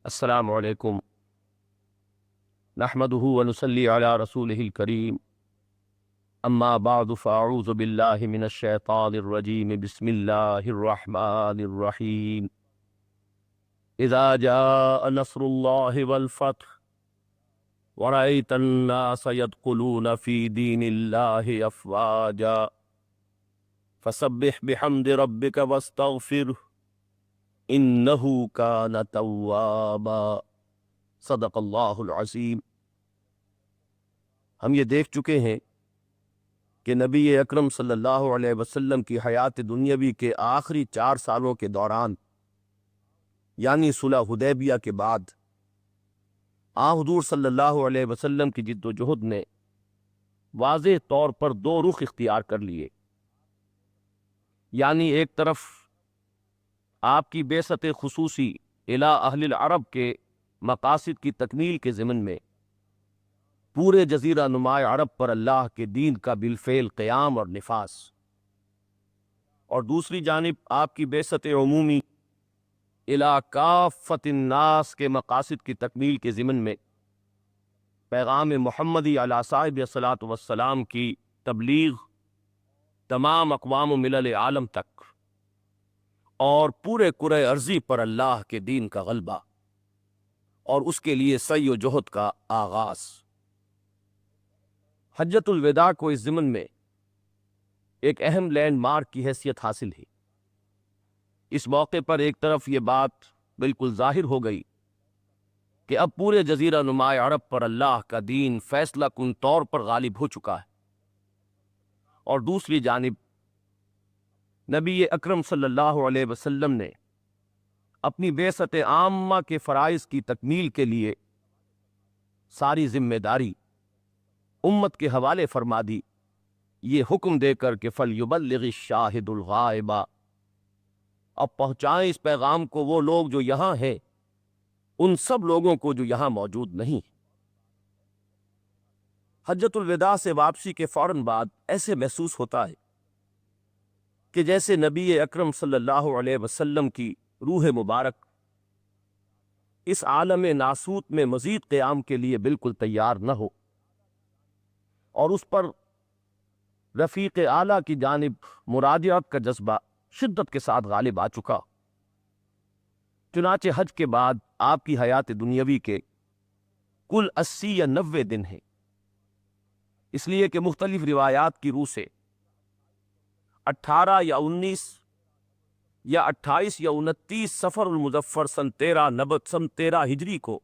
السلام علیکم نحمده ونصلی علی رسوله الکریم اما بعد فاعوذ باللہ من الشیطان الرجیم بسم اللہ الرحمن الرحیم اذا جاء نصر اللہ والفتح ورأیت الناس يدخلون فی دین اللہ افواجا فسبح بحمد ربک واستغفرہ انہ کان توابا صدق اللہ العظیم۔ ہم یہ دیکھ چکے ہیں کہ نبی اکرم صلی اللہ علیہ وسلم کی حیات دنیاوی کے آخری 4 سالوں کے دوران، یعنی صلح حدیبیہ کے بعد، حضور صلی اللہ علیہ وسلم کی جد و جہد نے واضح طور پر 2 رخ اختیار کر لیے۔ یعنی ایک طرف آپ کی بعثت خصوصی الی اہل العرب کے مقاصد کی تکمیل کے ضمن میں پورے جزیرہ نماء عرب پر اللہ کے دین کا بالفعل قیام اور نفاذ، اور دوسری جانب آپ کی بعثت عمومی الی کافۃ الناس کے مقاصد کی تکمیل کے ضمن میں پیغام محمدی علی صاحب الصلاۃ والسلام کی تبلیغ تمام اقوام و ملل عالم تک، اور پورے کرۂ ارضی پر اللہ کے دین کا غلبہ اور اس کے لیے سعی و جہد کا آغاز۔ حجۃ الوداع کو اس ضمن میں ایک اہم لینڈ مارک کی حیثیت حاصل ہے۔ اس موقع پر ایک طرف یہ بات بالکل ظاہر ہو گئی کہ اب پورے جزیرہ نماء عرب پر اللہ کا دین فیصلہ کن طور پر غالب ہو چکا ہے، اور دوسری جانب نبی اکرم صلی اللہ علیہ وسلم نے اپنی بعثت عامہ کے فرائض کی تکمیل کے لیے ساری ذمہ داری امت کے حوالے فرما دی، یہ حکم دے کر کہ فَلْيُبَلِّغِ الشَّاهِدُ الْغَائِبَ، اب پہنچائیں اس پیغام کو وہ لوگ جو یہاں ہیں ان سب لوگوں کو جو یہاں موجود نہیں۔ حجۃ الوداع سے واپسی کے فوراً بعد ایسے محسوس ہوتا ہے کہ جیسے نبی اکرم صلی اللہ علیہ وسلم کی روح مبارک اس عالم ناسوت میں مزید قیام کے لیے بالکل تیار نہ ہو، اور اس پر رفیق اعلیٰ کی جانب مراجعت کا جذبہ شدت کے ساتھ غالب آ چکا۔ چنانچہ حج کے بعد آپ کی حیات دنیاوی کے کل 80 یا 90 دن ہیں، اس لیے کہ مختلف روایات کی روح سے 18 یا 19 یا 28 یا 29 سفر المظفر سن 13 ہجری کو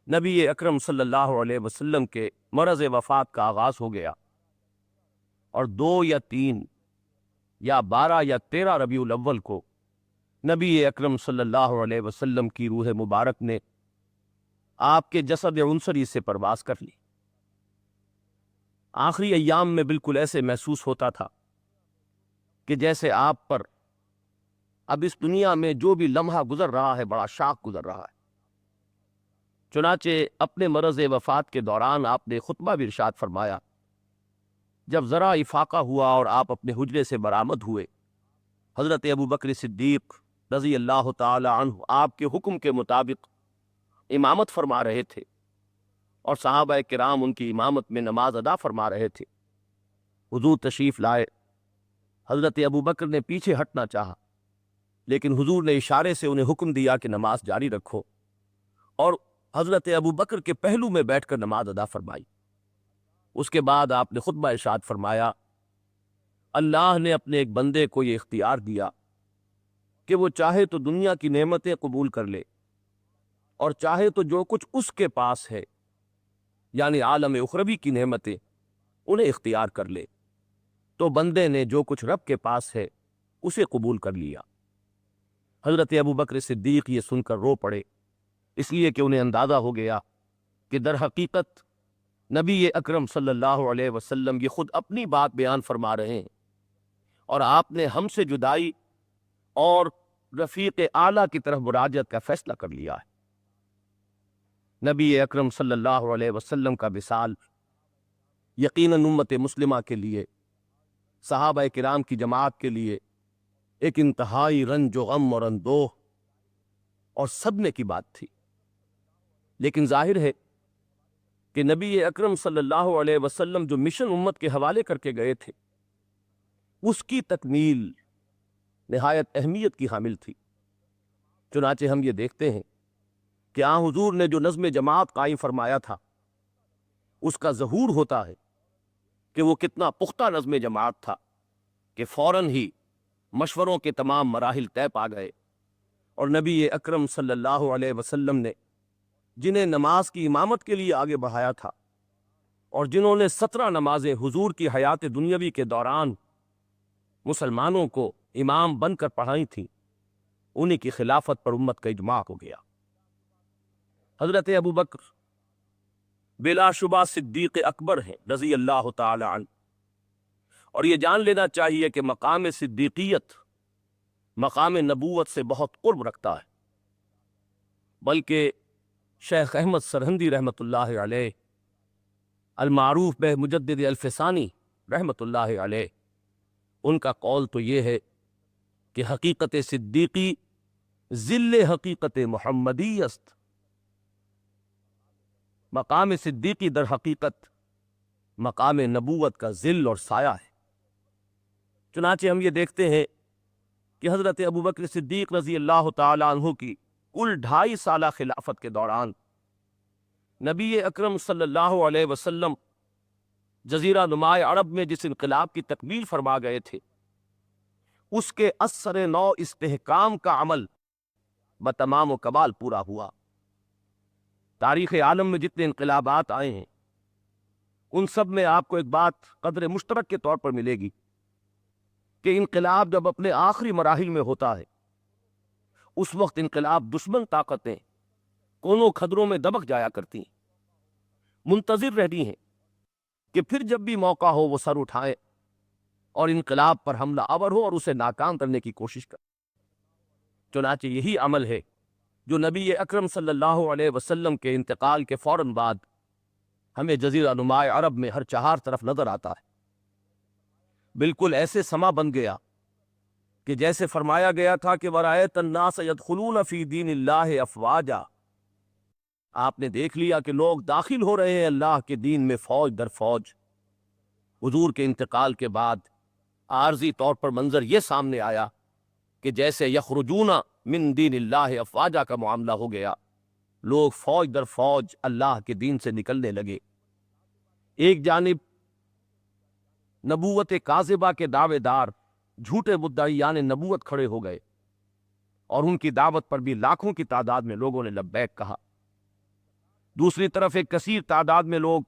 نبی اکرم صلی اللہ علیہ وسلم کے مرض وفات کا آغاز ہو گیا، اور 2 یا 3 یا 12 یا 13 ربیع الاول کو نبی اکرم صلی اللہ علیہ وسلم کی روح مبارک نے آپ کے جسد عنصری سے پرواز کر لی۔ آخری ایام میں بالکل ایسے محسوس ہوتا تھا کہ جیسے آپ پر اب اس دنیا میں جو بھی لمحہ گزر رہا ہے بڑا شاق گزر رہا ہے۔ چنانچہ اپنے مرض وفات کے دوران آپ نے خطبہ بھی ارشاد فرمایا، جب ذرا افاقہ ہوا اور آپ اپنے حجرے سے برآمد ہوئے، حضرت ابوبکر صدیق رضی اللہ تعالی عنہ آپ کے حکم کے مطابق امامت فرما رہے تھے، اور صحابہ کرام ان کی امامت میں نماز ادا فرما رہے تھے۔ حضور تشریف لائے، حضرت ابوبکر نے پیچھے ہٹنا چاہا، لیکن حضور نے اشارے سے انہیں حکم دیا کہ نماز جاری رکھو، اور حضرت ابوبکر کے پہلو میں بیٹھ کر نماز ادا فرمائی۔ اس کے بعد آپ نے خطبہ ارشاد فرمایا، اللہ نے اپنے ایک بندے کو یہ اختیار دیا کہ وہ چاہے تو دنیا کی نعمتیں قبول کر لے، اور چاہے تو جو کچھ اس کے پاس ہے یعنی عالم اخروی کی نعمتیں انہیں اختیار کر لے۔ تو بندے نے جو کچھ رب کے پاس ہے اسے قبول کر لیا۔ حضرت ابوبکر صدیق یہ سن کر رو پڑے، اس لیے کہ انہیں اندازہ ہو گیا کہ در حقیقت نبی اکرم صلی اللہ علیہ وسلم یہ خود اپنی بات بیان فرما رہے ہیں، اور آپ نے ہم سے جدائی اور رفیق اعلیٰ کی طرف مراجعت کا فیصلہ کر لیا ہے۔ نبی اکرم صلی اللہ علیہ وسلم کا وصال یقیناً امت مسلمہ کے لیے، صحابہ کرام کی جماعت کے لیے ایک انتہائی رنج و غم اور اندوہ اور صدمے کی بات تھی۔ لیکن ظاہر ہے کہ نبی اکرم صلی اللہ علیہ وسلم جو مشن امت کے حوالے کر کے گئے تھے اس کی تکمیل نہایت اہمیت کی حامل تھی۔ چنانچہ ہم یہ دیکھتے ہیں کہ آن حضور نے جو نظم جماعت قائم فرمایا تھا اس کا ظہور ہوتا ہے کہ وہ کتنا پختہ نظم جماعت تھا کہ فوراً ہی مشوروں کے تمام مراحل طے پا گئے، اور نبی اکرم صلی اللہ علیہ وسلم نے جنہیں نماز کی امامت کے لیے آگے بڑھایا تھا اور جنہوں نے 17 نمازیں حضور کی حیات دنیاوی کے دوران مسلمانوں کو امام بن کر پڑھائی تھیں، انہی کی خلافت پر امت کا اجماع ہو گیا۔ حضرت ابو بکر بلا شبہ صدیق اکبر ہیں رضی اللہ تعالی عنہ، اور یہ جان لینا چاہیے کہ مقام صدیقیت مقام نبوت سے بہت قرب رکھتا ہے، بلکہ شیخ احمد سرہندی رحمۃ اللہ علیہ المعروف بہ مجدد الفسانی رحمۃ اللہ علیہ، ان کا قول تو یہ ہے کہ حقیقت صدیقی ذل حقیقت محمدی است، مقام صدیقی در حقیقت مقام نبوت کا ذل اور سایہ ہے۔ چنانچہ ہم یہ دیکھتے ہیں کہ حضرت ابوبکر صدیق رضی اللہ تعالی عنہ کی کل 2.5 سالہ خلافت کے دوران نبی اکرم صلی اللہ علیہ وسلم جزیرہ نمائے عرب میں جس انقلاب کی تکمیل فرما گئے تھے اس کے اثر نو استحکام کا عمل بتمام و کمال پورا ہوا۔ تاریخ عالم میں جتنے انقلابات آئے ہیں ان سب میں آپ کو ایک بات قدر مشترک کے طور پر ملے گی کہ انقلاب جب اپنے آخری مراحل میں ہوتا ہے اس وقت انقلاب دشمن طاقتیں کونوں کھدروں میں دبک جایا کرتی ہیں، منتظر رہتی ہیں کہ پھر جب بھی موقع ہو وہ سر اٹھائیں اور انقلاب پر حملہ آور ہو اور اسے ناکام کرنے کی کوشش کریں۔ چنانچہ یہی عمل ہے جو نبی اکرم صلی اللہ علیہ وسلم کے انتقال کے فوراً بعد ہمیں جزیرہ نمائے عرب میں ہر چہار طرف نظر آتا ہے۔ بالکل ایسے سما بن گیا کہ جیسے فرمایا گیا تھا کہ وَرَأَيْتَ النَّاسَ يَدْخُلُونَ فِي دِينِ اللَّهِ أَفْوَاجًا، آپ نے دیکھ لیا کہ لوگ داخل ہو رہے ہیں اللہ کے دین میں فوج در فوج۔ حضور کے انتقال کے بعد عارضی طور پر منظر یہ سامنے آیا کہ جیسے یخرجون من دین اللہ افواجا کا معاملہ ہو گیا، لوگ فوج در فوج اللہ کے دین سے نکلنے لگے۔ ایک جانب نبوت کاذبہ کے دعوے دار جھوٹے مدعیان نبوت کھڑے ہو گئے اور ان کی دعوت پر بھی لاکھوں کی تعداد میں لوگوں نے لبیک کہا۔ دوسری طرف ایک کثیر تعداد میں لوگ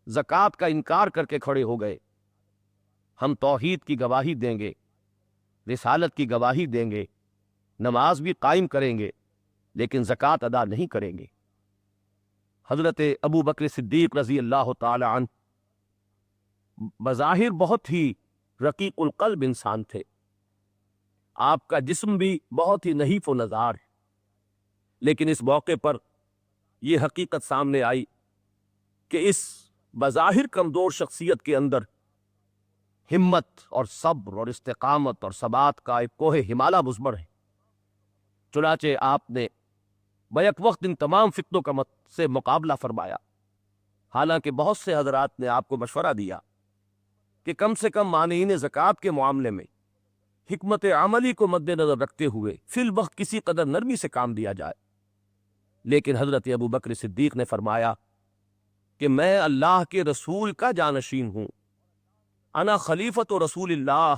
زکوٰۃ کا انکار کر کے کھڑے ہو گئے، ہم توحید کی گواہی دیں گے، رسالت کی گواہی دیں گے، نماز بھی قائم کریں گے، لیکن زکوٰۃ ادا نہیں کریں گے۔ حضرت ابو بکر صدیق رضی اللہ تعالی عنہ بظاہر بہت ہی رقیق القلب انسان تھے، آپ کا جسم بھی بہت ہی نحیف و نزار ہے، لیکن اس موقع پر یہ حقیقت سامنے آئی کہ اس بظاہر کمزور شخصیت کے اندر ہمت اور صبر اور استقامت اور ثبات کا ایک کوہ ہمالہ مضمر ہے۔ چنانچہ آپ نے بیک وقت ان تمام فتنوں کا سے مقابلہ فرمایا، حالانکہ بہت سے حضرات نے آپ کو مشورہ دیا کہ کم سے کم مانعین زکوٰۃ کے معاملے میں حکمت عملی کو مد نظر رکھتے ہوئے فی الوقت کسی قدر نرمی سے کام دیا جائے، لیکن حضرت ابو بکر صدیق نے فرمایا کہ میں اللہ کے رسول کا جانشین ہوں، انا خلیفۃ رسول اللہ،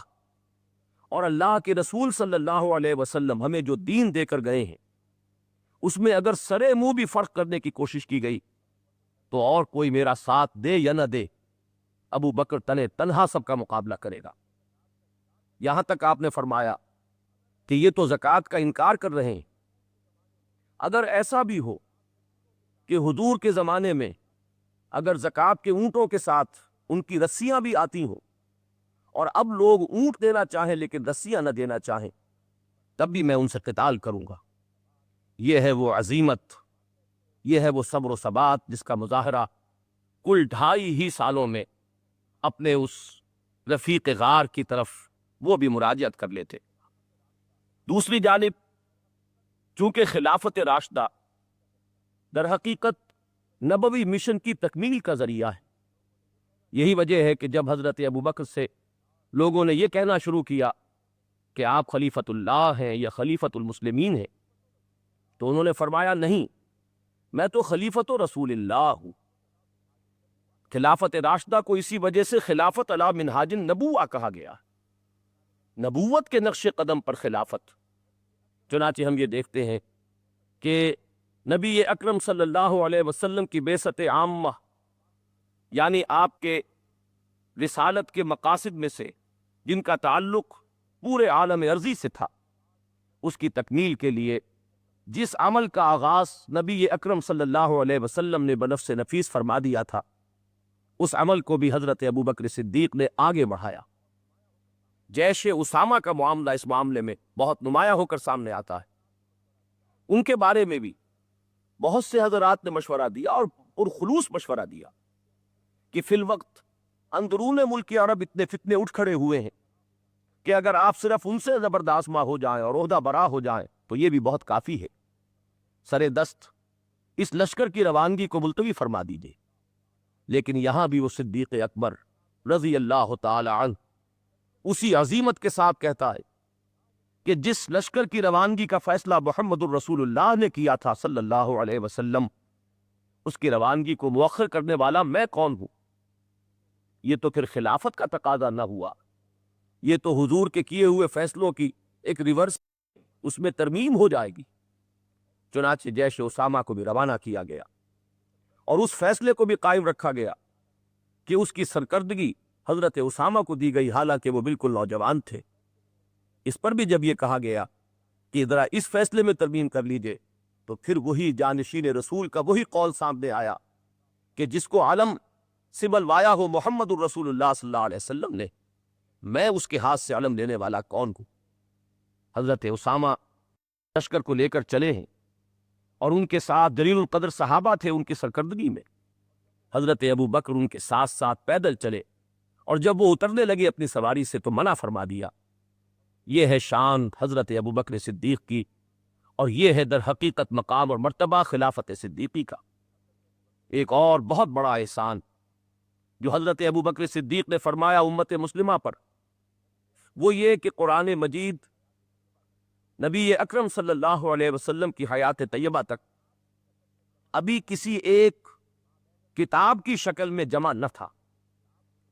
اور اللہ کے رسول صلی اللہ علیہ وسلم ہمیں جو دین دے کر گئے ہیں اس میں اگر سرے منہ بھی فرق کرنے کی کوشش کی گئی تو اور کوئی میرا ساتھ دے یا نہ دے، ابو بکر تنہا سب کا مقابلہ کرے گا۔ یہاں تک آپ نے فرمایا کہ یہ تو زکوٰۃ کا انکار کر رہے ہیں، اگر ایسا بھی ہو کہ حضور کے زمانے میں اگر زکوٰۃ کے اونٹوں کے ساتھ ان کی رسیاں بھی آتی ہوں اور اب لوگ اونٹ دینا چاہیں لیکن رسیاں نہ دینا چاہیں، تب بھی میں ان سے قتال کروں گا۔ یہ ہے وہ عزیمت، یہ ہے وہ صبر و ثبات جس کا مظاہرہ کل 2.5 ہی سالوں میں اپنے اس رفیق غار کی طرف وہ بھی مراجعت کر لیتے۔ دوسری جانب چونکہ خلافت راشدہ در حقیقت نبوی مشن کی تکمیل کا ذریعہ ہے۔ یہی وجہ ہے کہ جب حضرت ابوبکر سے لوگوں نے یہ کہنا شروع کیا کہ آپ خلیفۃ اللہ ہیں یا خلیفۃ المسلمین ہیں، تو انہوں نے فرمایا نہیں، میں تو خلیفۃ رسول اللہ ہوں۔ خلافت راشدہ کو اسی وجہ سے خلافت علی منہاج النبوہ کہا گیا، نبوت کے نقش قدم پر خلافت۔ چنانچہ ہم یہ دیکھتے ہیں کہ نبی اکرم صلی اللہ علیہ وسلم کی بعثت عامہ، یعنی آپ کے رسالت کے مقاصد میں سے جن کا تعلق پورے عالم ارضی سے تھا، اس کی تکمیل کے لیے جس عمل کا آغاز نبی اکرم صلی اللہ علیہ وسلم نے بنفس نفیس فرما دیا تھا، اس عمل کو بھی حضرت ابوبکر صدیق نے آگے بڑھایا۔ جیش اسامہ کا معاملہ اس معاملے میں بہت نمایاں ہو کر سامنے آتا ہے۔ ان کے بارے میں بھی بہت سے حضرات نے مشورہ دیا اور پرخلوص مشورہ دیا کہ فی الوقت اندرون ملک عرب اتنے فتنے اٹھ کھڑے ہوئے ہیں کہ اگر آپ صرف ان سے زبردازمہ ہو جائیں اور عہدہ برا ہو جائیں تو یہ بھی بہت کافی ہے، سر دست اس لشکر کی روانگی کو ملتوی فرما دیجیے۔ لیکن یہاں بھی وہ صدیق اکبر رضی اللہ تعالی عنہ اسی عظیمت کے ساتھ کہتا ہے کہ جس لشکر کی روانگی کا فیصلہ محمد الرسول اللہ نے کیا تھا صلی اللہ علیہ وسلم، اس کی روانگی کو مؤخر کرنے والا میں کون ہوں؟ یہ تو پھر خلافت کا تقاضا نہ ہوا، یہ تو حضور کے کیے ہوئے فیصلوں کی ایک ریورس، اس میں ترمیم ہو جائے گی۔ چنانچہ جیش اسامہ کو بھی روانہ کیا گیا اور اس فیصلے کو بھی قائم رکھا گیا کہ اس کی سرکردگی حضرت اسامہ کو دی گئی، حالانکہ وہ بالکل نوجوان تھے۔ اس پر بھی جب یہ کہا گیا کہ ذرا اس فیصلے میں ترمیم کر لیجئے، تو پھر وہی جانشین رسول کا وہی قول سامنے آیا کہ جس کو علم سے بلوایا ہو محمد الرسول اللہ صلی اللہ علیہ وسلم نے، میں اس کے ہاتھ سے علم لینے والا کون ہوں؟ حضرت اسامہ لشکر کو لے کر چلے ہیں اور ان کے ساتھ جلیل القدر صحابہ تھے ان کی سرکردگی میں۔ حضرت ابوبکر ان کے ساتھ ساتھ پیدل چلے، اور جب وہ اترنے لگے اپنی سواری سے تو منع فرما دیا۔ یہ ہے شان حضرت ابوبکر صدیق کی، اور یہ ہے در حقیقت مقام اور مرتبہ خلافت صدیقی کا۔ ایک اور بہت بڑا احسان جو حضرت ابوبکر صدیق نے فرمایا امت مسلمہ پر، وہ یہ کہ قرآن مجید نبی اکرم صلی اللہ علیہ وسلم کی حیات طیبہ تک ابھی کسی ایک کتاب کی شکل میں جمع نہ تھا۔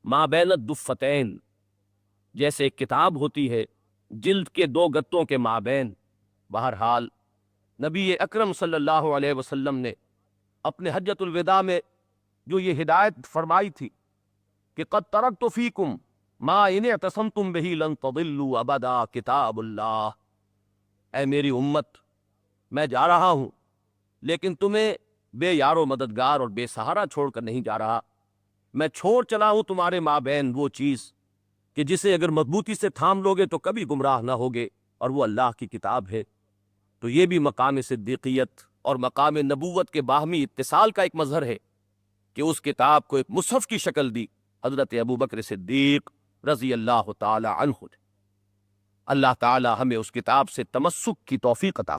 ما بین الدفتین، جیسے ایک کتاب ہوتی ہے جلد کے دو گتوں کے مابین، بہرحال نبی اکرم صلی اللہ علیہ وسلم نے اپنے حجۃ الوداع میں جو یہ ہدایت فرمائی تھی کہ قد ترکت فیکم ما ان اعتصمتم بہ لن تضلوا ابدا کتاب اللہ، اے میری امت، میں جا رہا ہوں لیکن تمہیں بے یار و مددگار اور بے سہارا چھوڑ کر نہیں جا رہا، میں چھوڑ چلا ہوں تمہارے مابین وہ چیز کہ جسے اگر مضبوطی سے تھام لوگے تو کبھی گمراہ نہ ہوگے، اور وہ اللہ کی کتاب ہے۔ تو یہ بھی مقام صدیقیت اور مقام نبوت کے باہمی اتصال کا ایک مظہر ہے کہ اس کتاب کو ایک مصحف کی شکل دی حضرت ابوبکر صدیق رضی اللہ تعالی عنہ۔ اللہ تعالی ہمیں اس کتاب سے تمسک کی توفیق عطا